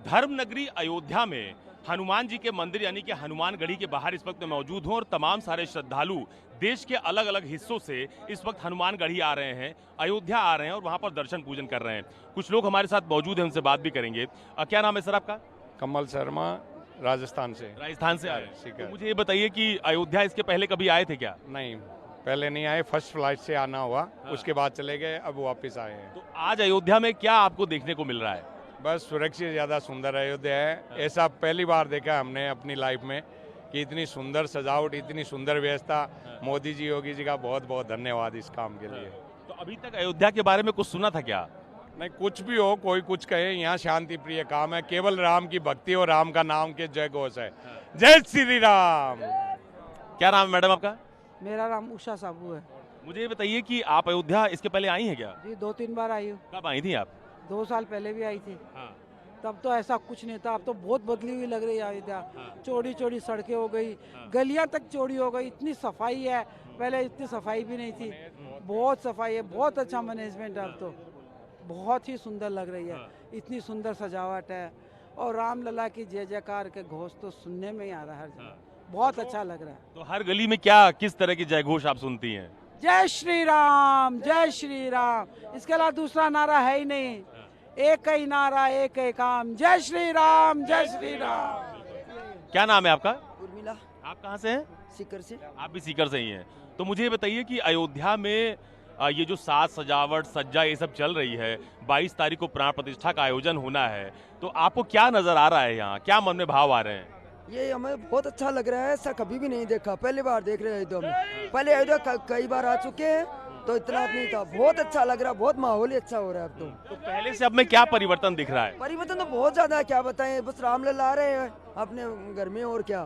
धर्म नगरी अयोध्या में हनुमान जी के मंदिर यानी कि हनुमानगढ़ी के बाहर इस वक्त मैं मौजूद हूं और तमाम सारे श्रद्धालु देश के अलग अलग हिस्सों से इस वक्त हनुमानगढ़ी आ रहे हैं, अयोध्या आ रहे हैं और वहां पर दर्शन पूजन कर रहे हैं। कुछ लोग हमारे साथ मौजूद हैं, उनसे बात भी करेंगे। क्या नाम है सर आपका? कमल शर्मा, राजस्थान से। राजस्थान से आए हैं। ठीक तो है। मुझे ये बताइए कि अयोध्या इसके पहले कभी आए थे क्या? नहीं, पहले नहीं आए, फर्स्ट फ्लाइट से आना हुआ, उसके बाद चले गए, अब वापस आए हैं। तो आज अयोध्या में क्या आपको देखने को मिल रहा है? बस सुरक्षित ज़्यादा सुंदर अयोध्या है। ऐसा पहली बार देखा हमने अपनी लाइफ में कि इतनी सुंदर सजावट, इतनी सुंदर व्यवस्था। मोदी जी, योगी जी का बहुत बहुत धन्यवाद इस काम के लिए। तो अभी तक अयोध्या के बारे में कुछ सुना था क्या? नहीं, कुछ भी हो, कोई कुछ कहे, यहाँ शांति प्रिय काम है, केवल राम की भक्ति और राम का नाम के जय घोष है। जय श्री राम। क्या नाम है मैडम आपका? मेरा नाम उषा साबू है मुझे ये बताइए कि आप अयोध्या इसके पहले आई हैं क्या? जी। 2-3 बार आई हूँ। कब आई थी आप? 2 साल पहले भी आई थी। हाँ। तब तो ऐसा कुछ नहीं था, अब तो बहुत बदली हुई लग रही है अयोध्या। हाँ। चौड़ी चौड़ी सड़कें हो गई, गलियां तक चौड़ी हो गई, इतनी सफाई है। पहले इतनी सफाई भी नहीं थी, बहुत सफाई है, बहुत अच्छा मैनेजमेंट है। अब तो बहुत ही सुंदर लग रही है, इतनी सुंदर सजावट है और रामलला की जय जयकार के घोष तो सुनने में ही आ रहा है हर जगह। बहुत अच्छा लग रहा है। तो हर गली में क्या किस तरह की जय घोष आप सुनती हैं? जय श्री राम, जय श्री राम, इसके अलावा दूसरा नारा है ही नहीं। एक ही नारा, एक ही काम, जय श्री राम, जय श्री राम। क्या नाम है आपका? उर्मिला, आप कहाँ से हैं? सीकर से। आप भी सीकर से ही हैं। तो मुझे ये बताइए कि अयोध्या में ये जो साज सजावट सज्जा ये सब चल रही है, 22 तारीख को प्राण प्रतिष्ठा का आयोजन होना है, तो आपको क्या नजर आ रहा है यहाँ? क्या मन में भाव आ रहे हैं? ये हमें बहुत अच्छा लग रहा है, ऐसा कभी भी नहीं देखा, पहली बार देख रहे हैं अयोध्या में। पहले अयोध्या कई बार आ चुके हैं तो इतना नहीं था। बहुत अच्छा लग रहा है, बहुत माहौल ही अच्छा हो रहा है अब तो पहले से अब में क्या परिवर्तन दिख रहा है? परिवर्तन तो बहुत ज्यादा है, क्या बताएं, बस रामलला आ रहे हैं अपने घर में और क्या।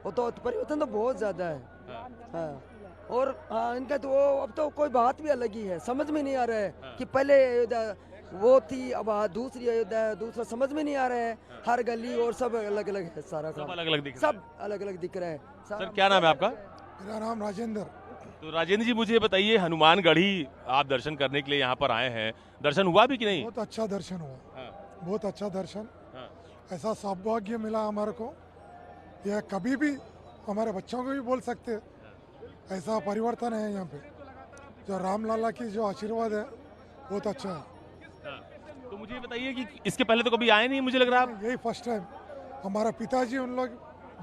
वो तो परिवर्तन तो बहुत ज्यादा है। हाँ। और हाँ, इनका तो अब तो कोई बात भी अलग ही है, समझ में नहीं आ रहा है कि पहले अयोध्या वो थी, अब दूसरी अयोध्या है, दूसरा समझ में नहीं आ रहा है। हर गली और सब अलग अलग है, सारा सब अलग अलग दिख रहा सब अलग अलग दिख रहा है। सर क्या नाम है आपका? मेरा नाम राजेंद्र। तो राजेंद्र जी मुझे ये बताइए, हनुमानगढ़ी आप दर्शन करने के लिए यहाँ पर आए हैं, दर्शन हुआ भी कि नहीं? बहुत अच्छा दर्शन हुआ, बहुत अच्छा दर्शन। ऐसा सौभाग्य मिला हमारे को, यह कभी भी हमारे बच्चों को भी बोल सकते, ऐसा परिवर्तन है यहाँ पे। जो रामलला की जो आशीर्वाद है बहुत अच्छा है। तो मुझे ये बताइए कि इसके पहले तो कभी आए नहीं, मुझे लग रहा है आप। यही फर्स्ट टाइम। हमारा पिताजी उन लोग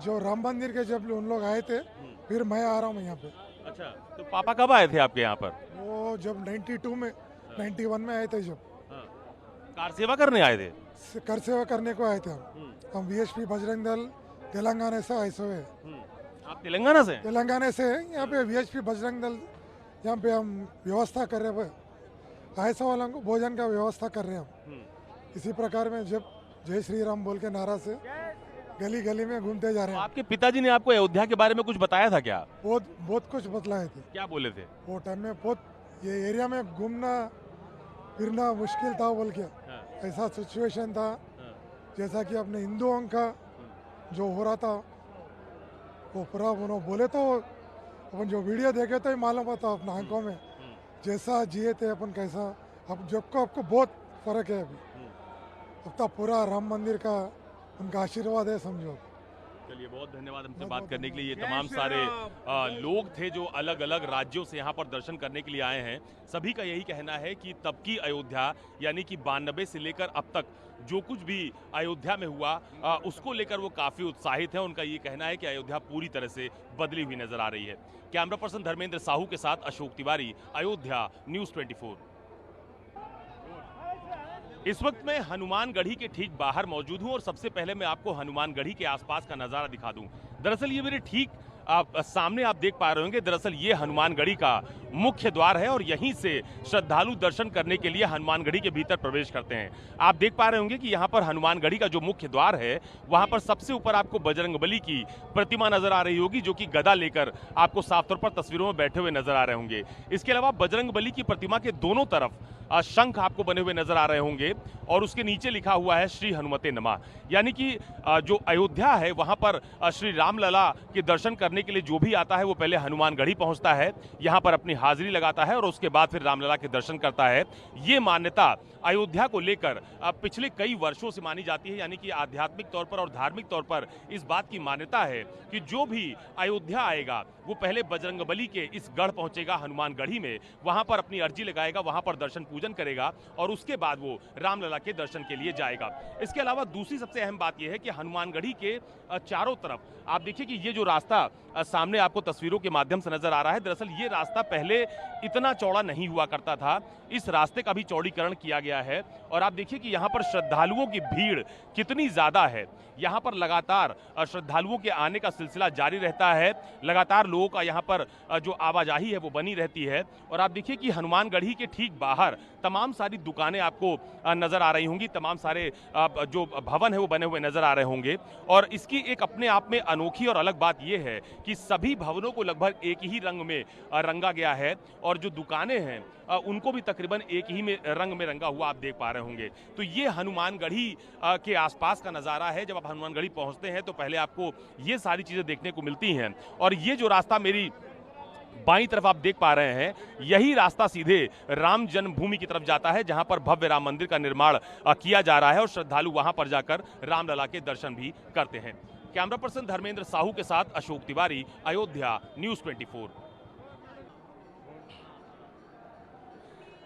जो राम मंदिर के जब उन लोग आए थे, फिर मैं आ रहा हूँ यहाँ पे। अच्छा, तो पापा कब आए थे आपके यहाँ पर? वो जब 92 में 91 में आए थे, जब कार सेवा करने आए थे। कर सेवा करने को आए थे हम VHP बजरंग दल तेलंगाना से आए हुए। आप तेलंगाना से? तेलंगाना से यहाँ पे VHP बजरंग दल, यहाँ पे हम व्यवस्था कर रहे हैं, ऐसा वालों को भोजन का व्यवस्था कर रहे हैं हम। इसी प्रकार में जब जय श्री राम बोल के नारा से गली गली में घूमते जा रहे हैं। आपके पिताजी ने आपको अयोध्या के बारे में कुछ बताया था क्या? बहुत कुछ बतलाए थे। क्या बोले थे? वो टाइम में बहुत ये एरिया में घूमना फिरना मुश्किल था बोल के, ऐसा सिचुएशन था। जैसा कि अपने हिंदुओं का जो हो रहा था वो पूरा उन्होंने बोले तो अपन जो वीडियो देखे तो ही मालूम होता अपना आंखों में, जैसा जिए थे अपन कैसा। अब जब को आपको बहुत फर्क है अभी। अब तो पूरा राम मंदिर का उनका आशीर्वाद है समझो। चलिए, बहुत धन्यवाद हमसे बात करने के लिए। ये तमाम सारे लोग थे जो अलग अलग राज्यों से यहाँ पर दर्शन करने के लिए आए हैं। सभी का यही कहना है कि तब की अयोध्या यानी कि 92 से लेकर अब तक जो कुछ भी अयोध्या में हुआ उसको लेकर वो काफ़ी उत्साहित हैं। उनका ये कहना है कि अयोध्या पूरी तरह से बदली हुई नजर आ रही है। कैमरा पर्सन धर्मेंद्र साहू के साथ अशोक तिवारी, अयोध्या, न्यूज़ 24। इस वक्त मैं हनुमानगढ़ी के ठीक बाहर मौजूद हूं और सबसे पहले मैं आपको हनुमानगढ़ी के आसपास का नज़ारा दिखा दूं। दरअसल ये मेरे ठीक सामने आप देख पा रहे होंगे, दरअसल ये हनुमानगढ़ी का मुख्य द्वार है और यहीं से श्रद्धालु दर्शन करने के लिए हनुमानगढ़ी के भीतर प्रवेश करते हैं। आप देख पा रहे होंगे कि यहाँ पर हनुमानगढ़ी का जो मुख्य द्वार है वहाँ पर सबसे ऊपर आपको बजरंगबली की प्रतिमा नजर आ रही होगी, जो कि गदा लेकर आपको साफ तौर पर तस्वीरों में बैठे हुए नजर आ रहे होंगे। इसके अलावा बजरंगबली की प्रतिमा के दोनों तरफ शंख आपको बने हुए नजर आ रहे होंगे और उसके नीचे लिखा हुआ है श्री हनुमते नमः। यानी कि जो अयोध्या है वहां पर श्री रामलला के दर्शन करने के लिए जो भी आता है वो पहले हनुमानगढ़ी पहुंचता है, यहां पर अपनी हाजिरी लगाता है और उसके बाद फिर रामलला के दर्शन करता है। ये मान्यता अयोध्या को लेकर पिछले कई वर्षों से मानी जाती है, यानी कि आध्यात्मिक तौर पर और धार्मिक तौर पर इस बात की मान्यता है कि जो भी अयोध्या आएगा वो पहले बजरंगबली के इस गढ़ पहुंचेगा, हनुमानगढ़ी में, वहां पर अपनी अर्जी लगाएगा, वहां पर दर्शन पूजन करेगा और उसके बाद वो रामलला के दर्शन के लिए जाएगा। इसके अलावा दूसरी सबसे अहम बात यह है कि हनुमानगढ़ी के चारों तरफ आप देखिए कि ये जो रास्ता सामने आपको तस्वीरों के माध्यम से नजर आ रहा है, दरअसल ये रास्ता पहले इतना चौड़ा नहीं हुआ करता था। इस रास्ते का भी चौड़ीकरण किया गया है और आप देखिए कि यहाँ पर श्रद्धालुओं की भीड़ कितनी ज्यादा है। यहाँ पर लगातार श्रद्धालुओं के आने का सिलसिला जारी रहता है, लगातार लोगों का यहाँ पर जो आवाजाही है वो बनी रहती है। और आप देखिए कि हनुमानगढ़ी के ठीक बाहर तमाम सारी दुकानें आपको नजर आ रही होंगी, तमाम सारे जो भवन है वो बने हुए नजर आ रहे होंगे। और इसकी एक अपने आप में अनोखी और अलग बात यह है कि सभी भवनों को लगभग एक ही रंग में रंगा गया है और जो दुकानें हैं उनको भी तकरीबन एक ही में रंग में रंगा हुआ आप देख पा रहे होंगे। तो ये हनुमानगढ़ी के आसपास का नज़ारा है। जब आप हनुमानगढ़ी पहुंचते हैं तो पहले आपको ये सारी चीज़ें देखने को मिलती हैं। और ये जो रास्ता मेरी बाईं तरफ आप देख पा रहे हैं, यही रास्ता सीधे राम जन्मभूमि की तरफ जाता है, जहां पर भव्य राम मंदिर का निर्माण किया जा रहा है और श्रद्धालु वहां पर जाकर रामलला के दर्शन भी करते हैं। कैमरा पर्सन धर्मेंद्र साहू के साथ अशोक तिवारी, अयोध्या, न्यूज़ 24।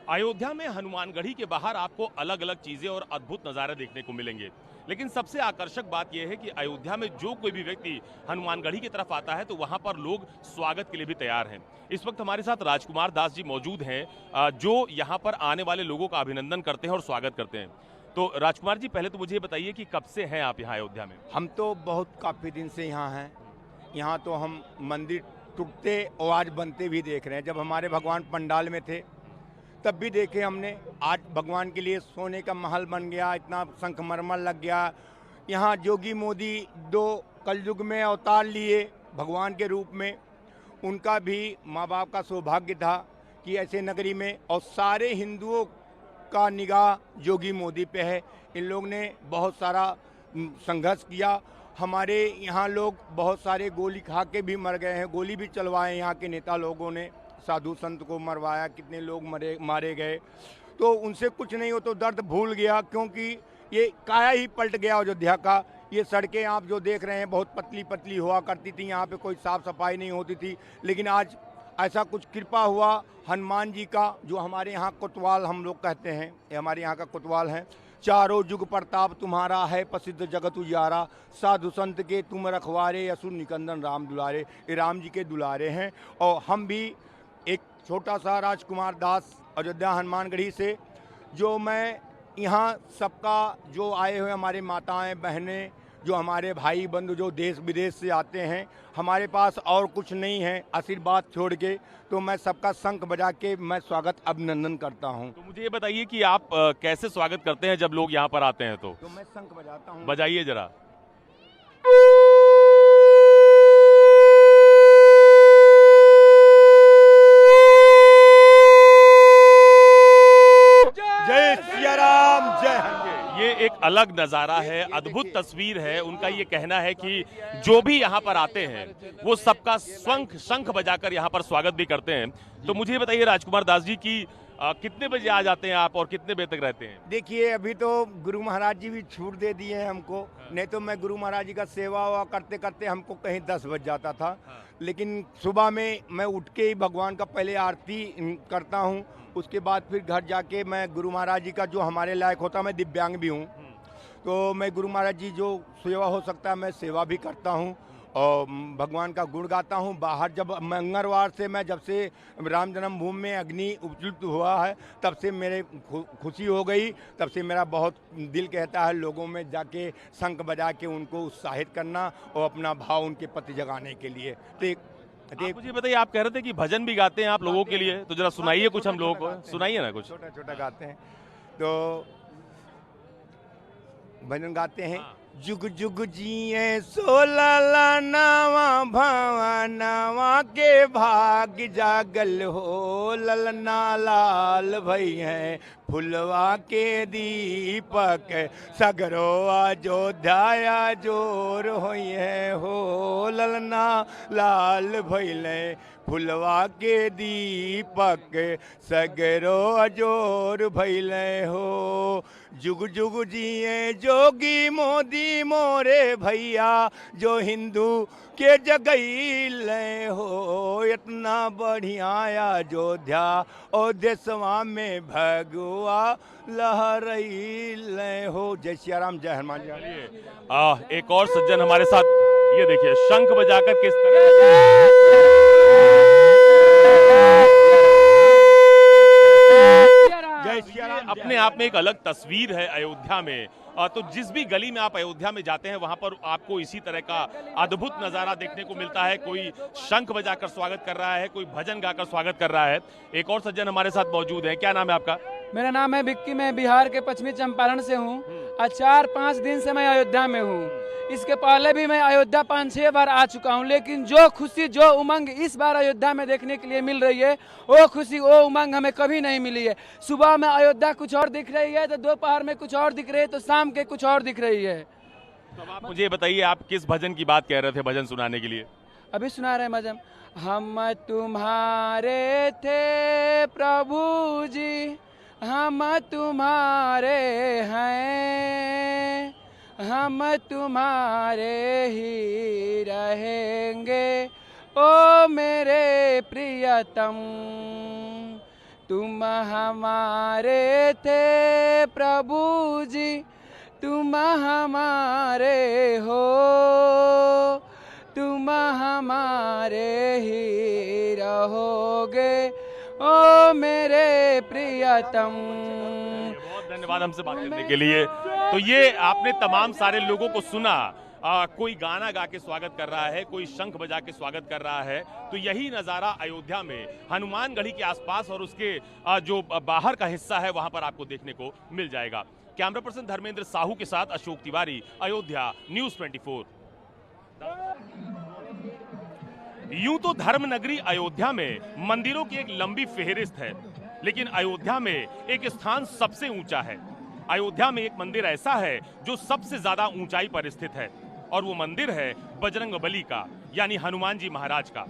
अयोध्या में हनुमानगढ़ी के बाहर आपको अलग अलग चीजें और अद्भुत नज़ारे देखने को मिलेंगे, लेकिन सबसे आकर्षक बात यह है कि अयोध्या में जो कोई भी व्यक्ति हनुमानगढ़ी की तरफ आता है तो वहां पर लोग स्वागत के लिए भी तैयार हैं। इस वक्त हमारे साथ राजकुमार दास जी मौजूद हैं, जो यहां पर आने वाले लोगों का अभिनंदन करते हैं और स्वागत करते हैं। तो राजकुमार जी, पहले तो मुझे बताइए कि कब से हैं आप यहाँ अयोध्या में? हम तो बहुत काफ़ी दिन से यहाँ हैं। यहाँ तो हम मंदिर टूटते और आज बनते भी देख रहे हैं। जब हमारे भगवान पंडाल में थे तब भी देखे हमने, आज भगवान के लिए सोने का महल बन गया, इतना संगमरमर लग गया। यहाँ जोगी मोदी 2 कलयुग में अवतार लिए भगवान के रूप में, उनका भी माँ बाप का सौभाग्य था कि ऐसे नगरी में, और सारे हिंदुओं का निगाह जोगी मोदी पे है। इन लोग ने बहुत सारा संघर्ष किया। हमारे यहाँ लोग बहुत सारे गोली खा के भी मर गए हैं, गोली भी चलवाए यहाँ के नेता लोगों ने, साधु संत को मरवाया, कितने लोग मारे गए। तो उनसे कुछ नहीं हो तो दर्द भूल गया, क्योंकि ये काया ही पलट गया अयोध्या का। ये सड़कें आप जो देख रहे हैं बहुत पतली पतली हुआ करती थी, यहाँ पे कोई साफ सफाई नहीं होती थी, लेकिन आज ऐसा कुछ कृपा हुआ हनुमान जी का, जो हमारे यहाँ कोतवाल हम लोग कहते हैं, ये हमारे यहाँ का कोतवाल है। चारों जुग प्रताप तुम्हारा है, प्रसिद्ध जगत उजियारा, साधु संत के तुम रखवारे, असुर निकंदन राम दुलारे। ये राम जी के दुलारे हैं। और हम भी एक छोटा सा राजकुमार दास अयोध्या हनुमानगढ़ी से, जो मैं यहाँ सबका, जो आए हुए हमारे माताएं बहनें, जो हमारे भाई बंधु जो देश विदेश से आते हैं, हमारे पास और कुछ नहीं है आशीर्वाद छोड़ के, तो मैं सबका शंख बजा के मैं स्वागत अभिनंदन करता हूँ। तो मुझे ये बताइए कि आप कैसे स्वागत करते हैं जब लोग यहाँ पर आते हैं? तो मैं शंख बजाता हूँ। बजाइए जरा। जय सिया राम, जय हनुमान। ये एक अलग नज़ारा है, अद्भुत तस्वीर है। उनका ये कहना है कि जो भी यहाँ पर आते हैं वो सबका शंख बजाकर यहाँ पर स्वागत भी करते हैं। तो मुझे ये बताइए राजकुमार दास जी की कितने बजे आ जाते हैं आप और कितने बजे तक रहते हैं? देखिए, अभी तो गुरु महाराज जी भी छूट दे दिए हैं हमको, नहीं तो मैं गुरु महाराज जी का सेवा करते करते हमको कहीं 10 बज जाता था। लेकिन सुबह में मैं उठ के ही भगवान का पहले आरती करता हूँ, उसके बाद फिर घर जाके मैं गुरु महाराज जी का जो हमारे लायक होता, मैं दिव्यांग भी हूँ, तो मैं गुरु महाराज जी जो सेवा हो सकता है मैं सेवा भी करता हूँ और भगवान का गुण गाता हूँ। बाहर जब मंगलवार से, मैं जब से राम जन्मभूमि में अग्नि उपलब्ध हुआ है तब से मेरे खुशी हो गई, तब से मेरा बहुत दिल कहता है लोगों में जाके शंख बजा के उनको उत्साहित करना और अपना भाव उनके प्रति जगाने के लिए। तो मुझे बताइए, आप कह रहे थे कि भजन भी गाते हैं आप लोगों के लिए, तो जरा सुनाइए कुछ हम लोगों को, सुनाइए ना कुछ। छोटा छोटा गाते हैं, तो भजन गाते हैं। जुग जुग जिए 16 नावा भवनवा के भाग जागल हो, ललना लाल भई हैं फुलवा के दीपक, सगरो अयोध्या जोर होई है हो, ललना लाल भइले फुलवा के दीपक सगरो अजोर भैले हो। जुग जुग जिए जोगी मोदी मोरे भैया, जो हिंदू के जगैले हो। इतना बढ़िया अयोध्या और देशवा में भगवा लहरैले हो। जय सिया राम, जय हनुमान जी। एक और सज्जन हमारे साथ, ये देखिए शंख बजाकर किस तरह अपने आप में एक अलग तस्वीर है अयोध्या में। तो जिस भी गली में आप अयोध्या में जाते हैं वहां पर आपको इसी तरह का अद्भुत नजारा देखने को मिलता है। कोई शंख बजाकर स्वागत कर रहा है, कोई भजन गाकर स्वागत कर रहा है। एक और सज्जन हमारे साथ मौजूद है, क्या नाम है आपका? मेरा नाम है विक्की, मैं बिहार के पश्चिमी चंपारण से हूँ और 4-5 दिन से मैं अयोध्या में हूँ। इसके पहले भी मैं अयोध्या 5-6 बार आ चुका हूँ, लेकिन जो खुशी जो उमंग इस बार अयोध्या में देखने के लिए मिल रही है, वो खुशी वो उमंग हमें कभी नहीं मिली है। सुबह में अयोध्या कुछ और दिख रही है, तो दोपहर में कुछ और दिख रही है, तो शाम के कुछ और दिख रही है। तो आप मुझे बताइए, आप किस भजन की बात कह रहे थे भजन सुनाने के लिए? अभी सुना रहे भजन, हम तुम्हारे थे प्रभु जी, हम तुम्हारे हैं, हम तुम्हारे ही रहेंगे ओ मेरे प्रियतम। तुम हमारे थे प्रभु जी, तुम हमारे हो, तुम हमारे ही रहोगे ओ मेरे प्रियतम। बहुत धन्यवाद हमसे बात करने के लिए। तो ये आपने तमाम सारे लोगों को सुना, कोई गाना गा के स्वागत कर रहा है, कोई शंख बजा के स्वागत कर रहा है। तो यही नज़ारा अयोध्या में हनुमानगढ़ी के आसपास और उसके जो बाहर का हिस्सा है वहां पर आपको देखने को मिल जाएगा। कैमरा पर्सन धर्मेंद्र साहू के साथ अशोक तिवारी, अयोध्या, न्यूज़ 24। यूं तो धर्म नगरी अयोध्या में मंदिरों की एक लंबी फेहरिस्त है, लेकिन अयोध्या में एक स्थान सबसे ऊंचा है। अयोध्या में एक मंदिर ऐसा है जो सबसे ज्यादा ऊंचाई पर स्थित है, और वो मंदिर है बजरंगबली का, यानी हनुमान जी महाराज का।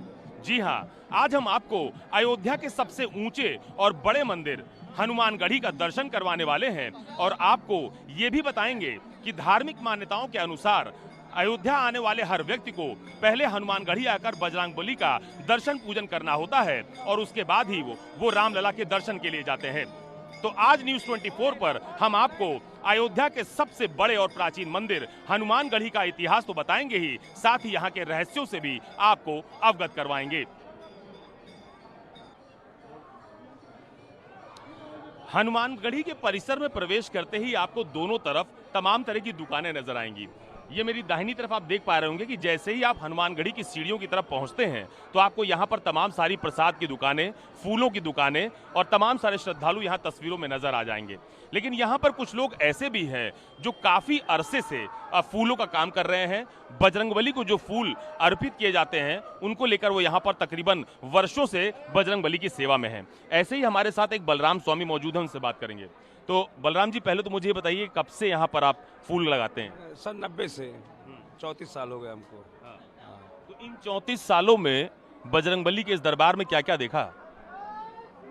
जी हां, आज हम आपको अयोध्या के सबसे ऊंचे और बड़े मंदिर हनुमानगढ़ी का दर्शन करवाने वाले हैं, और आपको ये भी बताएंगे कि धार्मिक मान्यताओं के अनुसार अयोध्या आने वाले हर व्यक्ति को पहले हनुमानगढ़ी आकर बजरंगबली का दर्शन पूजन करना होता है, और उसके बाद ही वो रामलला के दर्शन के लिए जाते हैं। तो आज न्यूज़ 24 पर हम आपको अयोध्या के सबसे बड़े और प्राचीन मंदिर हनुमानगढ़ी का इतिहास तो बताएंगे ही, साथ ही यहाँ के रहस्यों से भी आपको अवगत करवाएंगे। हनुमानगढ़ी के परिसर में प्रवेश करते ही आपको दोनों तरफ तमाम तरह की दुकानें नजर आएंगी। ये मेरी दाहिनी तरफ आप देख पा रहे होंगे कि जैसे ही आप हनुमानगढ़ी की सीढ़ियों की तरफ पहुंचते हैं तो आपको यहाँ पर तमाम सारी प्रसाद की दुकानें, फूलों की दुकानें और तमाम सारे श्रद्धालु यहाँ तस्वीरों में नजर आ जाएंगे। लेकिन यहाँ पर कुछ लोग ऐसे भी हैं जो काफी अरसे से फूलों का काम कर रहे हैं। बजरंगबली को जो फूल अर्पित किए जाते हैं उनको लेकर वो यहाँ पर तकरीबन वर्षों से बजरंगबली की सेवा में हैं। ऐसे ही हमारे साथ एक बलराम स्वामी मौजूद हैं, उनसे बात करेंगे। तो बलराम जी, पहले तो मुझे ये बताइए, कब से यहाँ पर आप फूल लगाते हैं? सन 90 से 34 साल हो गए हमको। तो इन 34 सालों में बजरंगबली के इस दरबार में क्या क्या देखा?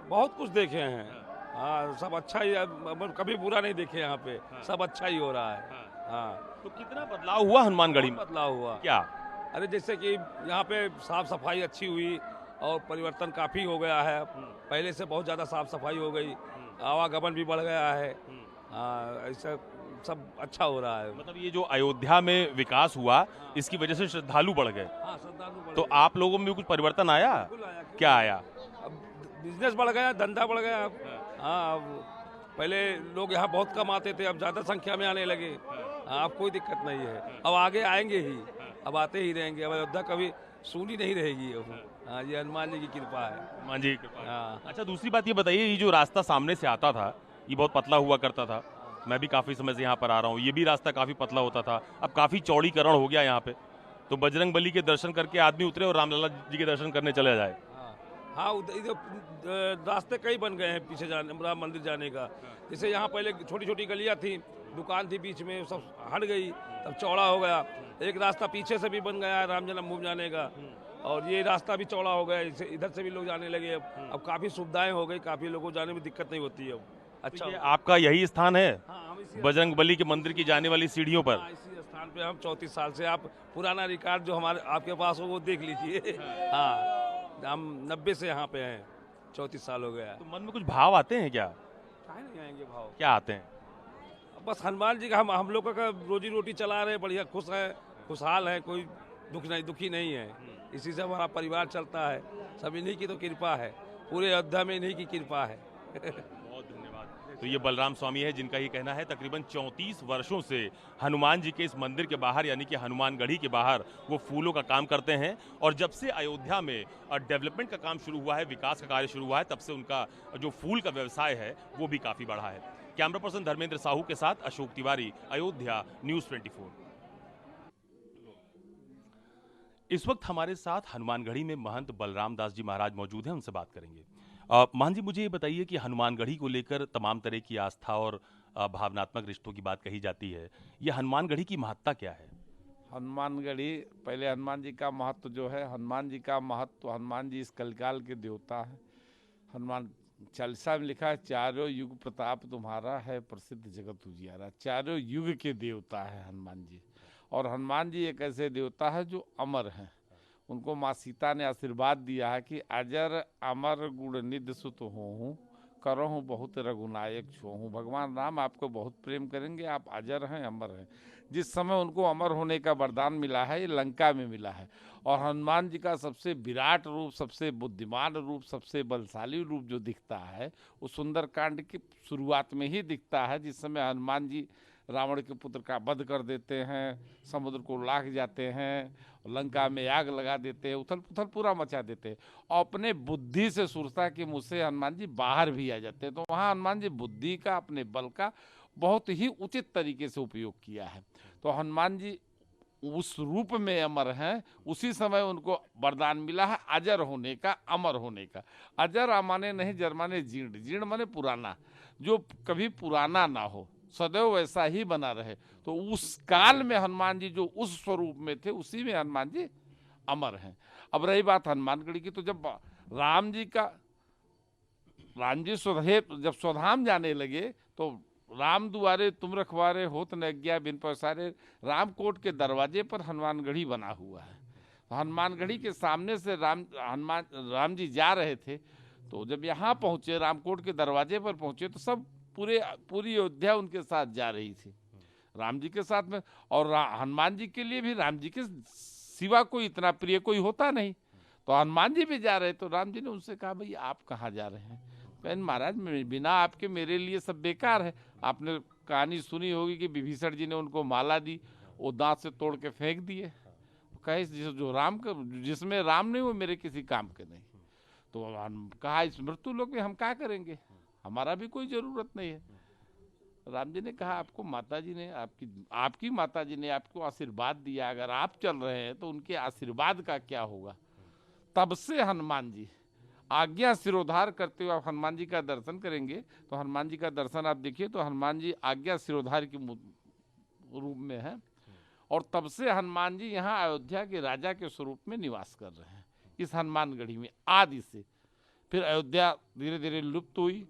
बहुत कुछ देखे हैं। हाँ, सब अच्छा ही, कभी बुरा नहीं देखे यहाँ पे। सब अच्छा ही हो रहा है। हाँ। तो कितना बदलाव हुआ हनुमानगढ़ी में? बदलाव हुआ क्या? अरे जैसे कि यहाँ पे साफ सफाई अच्छी हुई और परिवर्तन काफी हो गया है। पहले से बहुत ज्यादा साफ सफाई हो गई, आवागमन भी बढ़ गया है। ऐसा सब अच्छा हो रहा है। मतलब ये जो अयोध्या में विकास हुआ, इसकी वजह से श्रद्धालु बढ़ गए। हाँ, श्रद्धालु बढ़ तो गए। आप लोगों में भी कुछ परिवर्तन आया? क्या आया? अब बिजनेस बढ़ गया, धंधा बढ़ गया। हाँ, पहले लोग यहाँ बहुत कम आते थे, अब ज्यादा संख्या में आने लगे। हाँ, अब कोई दिक्कत नहीं है। अब आगे आएंगे ही, अब आते ही रहेंगे। अब अयोध्या कभी सूनी नहीं रहेगी। हाँ, ये हनुमान जी की कृपा है। हनुमान जी की कृपा। हाँ। अच्छा, दूसरी बात ये बताइए, ये जो रास्ता सामने से आता था ये बहुत पतला हुआ करता था। मैं भी काफी समय से यहाँ पर आ रहा हूँ, ये भी रास्ता काफी पतला होता था, अब काफी चौड़ीकरण हो गया यहाँ पे। तो बजरंगबली के दर्शन करके आदमी उतरे और रामलला जी के दर्शन करने चले जाए। हाँ, इधर रास्ते कई बन गए हैं पीछे जाने, राम मंदिर जाने का। जैसे यहाँ पहले छोटी छोटी गलियाँ थी, दुकान थी बीच में, सब हट गई, तब चौड़ा हो गया। एक रास्ता पीछे से भी बन गया है राम जन्मभूमि जाने का। और ये रास्ता भी चौड़ा हो गया, इधर से भी लोग जाने लगे। अब काफ़ी सुविधाएं हो गई, काफ़ी लोगों को जाने में दिक्कत नहीं होती है अब। अच्छा, ये आपका यही स्थान है हाँ, हम इसी बजरंग बली के मंदिर की जाने वाली सीढ़ियों पर? हाँ, इसी स्थान पे हम 34 साल से, आप पुराना रिकॉर्ड जो हमारे आपके पास हो वो देख लीजिए। हाँ, हम 90 से यहाँ पे हैं, 34 साल हो गया। तो मन में कुछ भाव आते हैं क्या? काहे नहीं आएंगे भाव? क्या आते हैं? बस हनुमान जी का हम लोगों का रोजी रोटी चला रहे हैं, बढ़िया खुश है, खुशहाल है, कोई दुखी नहीं है। इसी से हमारा परिवार चलता है, सब इन्हीं की तो कृपा है, पूरे अयोध्या में इन्हीं की कृपा है। बहुत धन्यवाद। तो ये बलराम स्वामी है जिनका ये कहना है तकरीबन 34 वर्षों से हनुमान जी के इस मंदिर के बाहर यानी कि हनुमानगढ़ी के बाहर वो फूलों का काम करते हैं, और जब से अयोध्या में डेवलपमेंट का काम शुरू हुआ है, विकास का कार्य शुरू हुआ है, तब से उनका जो फूल का व्यवसाय है वो भी काफी बढ़ा है। कैमरा पर्सन धर्मेंद्र साहू के साथ अशोक तिवारी, अयोध्या, न्यूज़ 24। इस वक्त हमारे साथ हनुमानगढ़ी में महंत बलराम दास जी महाराज मौजूद हैं, उनसे बात करेंगे। महंत जी, मुझे ये बताइए कि हनुमानगढ़ी को लेकर तमाम तरह की आस्था और भावनात्मक रिश्तों की बात कही जाती है, ये हनुमानगढ़ी की महत्ता क्या है? हनुमानगढ़ी, पहले हनुमान जी का महत्व जो है, हनुमान जी का महत्व, हनुमान जी इस कलिकाल के देवता है। हनुमान चालीसा में लिखा है, चारों युग प्रताप तुम्हारा है, प्रसिद्ध जगत उजियारा। चारों युग के देवता है हनुमान जी। और हनुमान जी एक ऐसे देवता है जो अमर हैं। उनको माँ सीता ने आशीर्वाद दिया है कि अजर अमर गुण निधि सुत होहूँ, करहूँ बहुत रघुनायक छोहूँ। भगवान राम आपको बहुत प्रेम करेंगे, आप अजर हैं, अमर हैं। जिस समय उनको अमर होने का वरदान मिला है, ये लंका में मिला है। और हनुमान जी का सबसे विराट रूप, सबसे बुद्धिमान रूप, सबसे बलशाली रूप जो दिखता है वो सुंदरकांड की शुरुआत में ही दिखता है, जिस समय हनुमान जी रावण के पुत्र का वध कर देते हैं, समुद्र को लाग जाते हैं, लंका में आग लगा देते हैं, उथल पुथल पूरा मचा देते हैं। और अपने बुद्धि से सुरता के मुँह से हनुमान जी बाहर भी आ जाते हैं। तो वहाँ हनुमान जी बुद्धि का, अपने बल का बहुत ही उचित तरीके से उपयोग किया है। तो हनुमान जी उस रूप में अमर हैं। उसी समय उनको वरदान मिला है अजर होने का, अमर होने का। अजर माने नहीं, जर माने जीर्ण, जीर्ण माने पुराना, जो कभी पुराना ना हो, सदैव वैसा ही बना रहे। तो उस काल में हनुमान जी जो उस स्वरूप में थे, उसी में हनुमान जी अमर हैं। अब रही बात हनुमानगढ़ी की, तो जब राम जी जब स्वधाम जाने लगे तो राम दुआरे तुम रखवारे होत न आज्ञा बिन पसारे, रामकोट के दरवाजे पर हनुमानगढ़ी बना हुआ है। हनुमानगढ़ी के सामने से राम जी जा रहे थे, तो जब यहाँ पहुँचे, रामकोट के दरवाजे पर पहुँचे, तो सब पूरी अयोध्या उनके साथ जा रही थी, राम जी के साथ में। और हनुमान जी के लिए भी राम जी के सिवा कोई इतना प्रिय कोई होता नहीं। तो हनुमान जी भी जा रहे, तो राम जी ने उनसे कहा, भाई आप कहाँ जा रहे हैं? कहने, महाराज बिना आपके मेरे लिए सब बेकार है। आपने कहानी सुनी होगी कि विभीषण जी ने उनको माला दी, वो दांत से तोड़ के फेंक दिए। कहे जो राम का, जिसमें राम नहीं वो मेरे किसी काम के नहीं। तो कहा, इस मृत्यु लोक में हम क्या करेंगे, हमारा भी कोई जरूरत नहीं है। राम जी ने कहा, आपको माता जी ने, आपकी माता जी ने आपको आशीर्वाद दिया, अगर आप चल रहे हैं तो उनके आशीर्वाद का क्या होगा। तब से हनुमान जी आज्ञा सिरोधार करते हुए, आप हनुमान जी का दर्शन करेंगे तो हनुमान जी का दर्शन आप देखिए तो हनुमान जी आज्ञा सिरोधार के रूप में है। और तब से हनुमान जी यहाँ अयोध्या के राजा के स्वरूप में निवास कर रहे हैं, इस हनुमानगढ़ी में आदि से। फिर अयोध्या धीरे धीरे लुप्त हुई।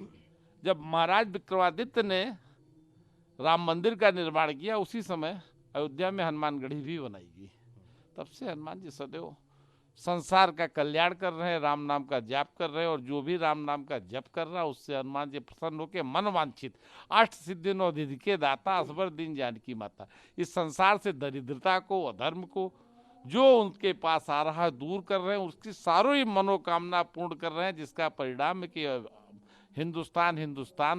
जब महाराज विक्रमादित्य ने राम मंदिर का निर्माण किया, उसी समय अयोध्या में हनुमानगढ़ी भी बनाई गई। तब से हनुमान जी सदैव संसार का कल्याण कर रहे हैं, राम नाम का जाप कर रहे हैं। और जो भी राम नाम का जप कर रहा है, उससे हनुमान जी प्रसन्न होकर मन वांछित 8 सिद्धि 9 निधि के दाता, असबर दीन जानकी माता, इस संसार से दरिद्रता को, अधर्म को जो उनके पास आ रहा है दूर कर रहे हैं, उसकी सारी मनोकामना पूर्ण कर रहे हैं, जिसका परिणाम है कि हिंदुस्तान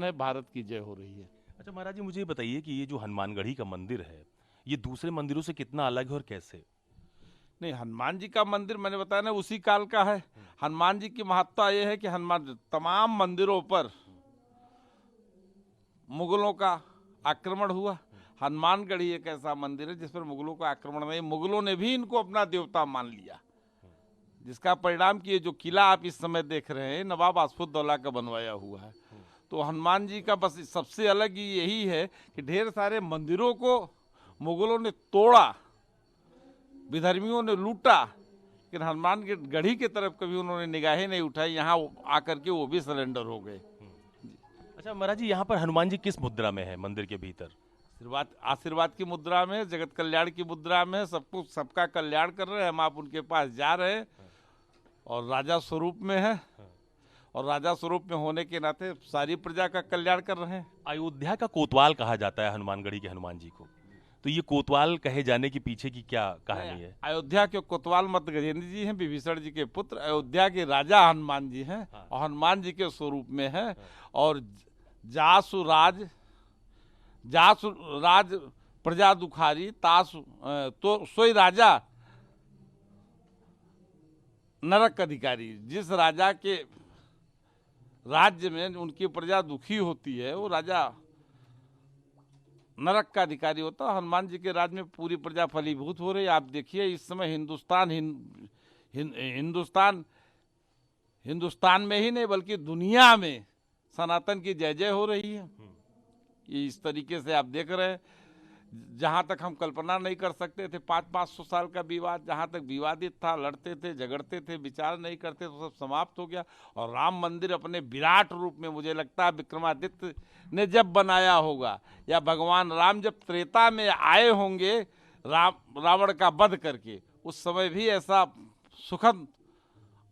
है, भारत की जय हो रही है। अच्छा महाराज जी, मुझे बताइए कि ये जो हनुमानगढ़ी का मंदिर है, ये दूसरे मंदिरों से कितना अलग है और कैसे? नहीं, हनुमान जी का मंदिर मैंने बताया ना उसी काल का है। हनुमान जी की महत्ता यह है कि हनुमान तमाम मंदिरों पर मुगलों का आक्रमण हुआ। हनुमानगढ़ी एक ऐसा मंदिर है जिस पर मुगलों का आक्रमण नहीं, मुगलों ने भी इनको अपना देवता मान लिया, जिसका परिणाम कि ये जो किला आप इस समय देख रहे हैं, नवाब आसफुद्दौला का बनवाया हुआ है। तो हनुमान जी का बस सबसे अलग यही है कि ढेर सारे मंदिरों को मुगलों ने तोड़ा, विधर्मियों ने लूटा, लेकिन हनुमान गढ़ी की तरफ कभी उन्होंने निगाहें नहीं उठाई। यहाँ आकर के वो भी सरेंडर हो गए। अच्छा महाराज जी, यहाँ पर हनुमान जी किस मुद्रा में है मंदिर के भीतर? आशीर्वाद की मुद्रा में, जगत कल्याण की मुद्रा में, सबको सबका कल्याण कर रहे हैं। हम आप उनके पास जा रहे हैं और राजा स्वरूप में है, और राजा स्वरूप में होने के नाते सारी प्रजा का कल्याण कर रहे हैं। अयोध्या का कोतवाल कहा जाता है हनुमानगढ़ी के हनुमान जी को, तो ये कोतवाल कहे जाने के पीछे की क्या कहानी है? अयोध्या के कोतवाल मत गजेंद्र जी हैं, विभीषण जी के पुत्र। अयोध्या के राजा हनुमान जी हैं और हनुमान जी के स्वरूप में है। और जासुराज प्रजा दुखारी तासु तो सोई राजा नरक अधिकारी। जिस राजा के राज्य में उनकी प्रजा दुखी होती है वो राजा नरक का अधिकारी होता है। हनुमान जी के राज्य में पूरी प्रजा फलीभूत हो रही है। आप देखिए इस समय हिंदुस्तान में ही नहीं बल्कि दुनिया में सनातन की जय जय हो रही है। ये इस तरीके से आप देख रहे हैं, जहाँ तक हम कल्पना नहीं कर सकते थे 500 साल का विवाद, जहाँ तक विवादित था, लड़ते थे, झगड़ते थे, विचार नहीं करते, तो सब समाप्त हो गया। और राम मंदिर अपने विराट रूप में, मुझे लगता है विक्रमादित्य ने जब बनाया होगा या भगवान राम जब त्रेता में आए होंगे रावण का वध करके, उस समय भी ऐसा सुखद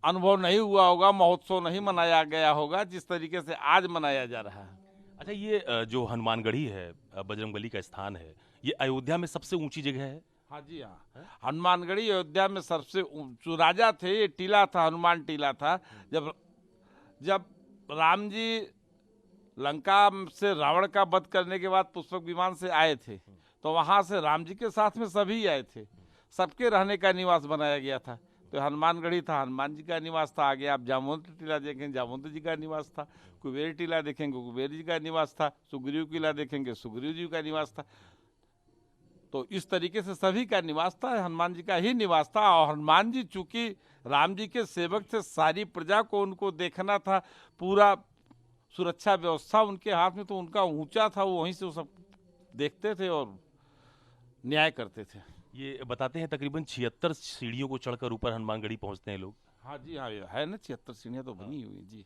अनुभव नहीं हुआ होगा, महोत्सव नहीं मनाया गया होगा जिस तरीके से आज मनाया जा रहा है। अच्छा, ये जो हनुमानगढ़ी है, बजरंगबली का स्थान है, ये अयोध्या में सबसे ऊंची जगह है? हाँ जी हाँ, हनुमानगढ़ी अयोध्या में सबसे जो राजा थे, ये टीला था, हनुमान टीला था। जब राम जी लंका से रावण का वध करने के बाद पुष्पक विमान से आए थे, तो वहाँ से राम जी के साथ में सभी आए थे, सबके रहने का निवास बनाया गया था। तो हनुमानगढ़ी था, हनुमान जी का निवास था। आगे आप जामवंत टीला देखेंगे, जामवंत जी का निवास था। कुबेर टीला देखेंगे, कुबेर जी का निवास था। सुग्रीव किला देखेंगे, सुग्रीव जी का निवास था। तो इस तरीके से सभी का निवास था, हनुमान जी का ही निवास था। और हनुमान जी चूंकि राम जी के सेवक थे, सारी प्रजा को उनको देखना था, पूरा सुरक्षा व्यवस्था उनके हाथ में, तो उनका ऊंचा था, वो वहीं से वो सब देखते थे और न्याय करते थे। ये बताते हैं तकरीबन 76 सीढ़ियों को चढ़कर ऊपर हनुमानगढ़ी पहुंचते हैं लोग। हाँ जी हाँ, है ना, 76 सीढ़ियाँ तो बनी हुई जी।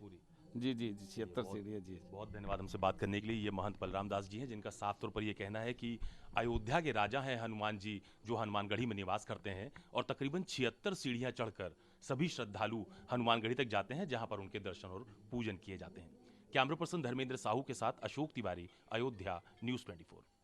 जी जी जी 76 सीढ़ियाँ जी। बहुत धन्यवाद हमसे बात करने के लिए। ये महंत बलराम दास जी हैं, जिनका साफ तौर पर ये कहना है कि अयोध्या के राजा हैं हनुमान जी, जो हनुमानगढ़ी में निवास करते हैं, और तकरीबन 76 सीढ़ियाँ चढ़कर सभी श्रद्धालु हनुमानगढ़ी तक जाते हैं, जहाँ पर उनके दर्शन और पूजन किए जाते हैं। कैमरा पर्सन धर्मेंद्र साहू के साथ अशोक तिवारी, अयोध्या, न्यूज़ 24।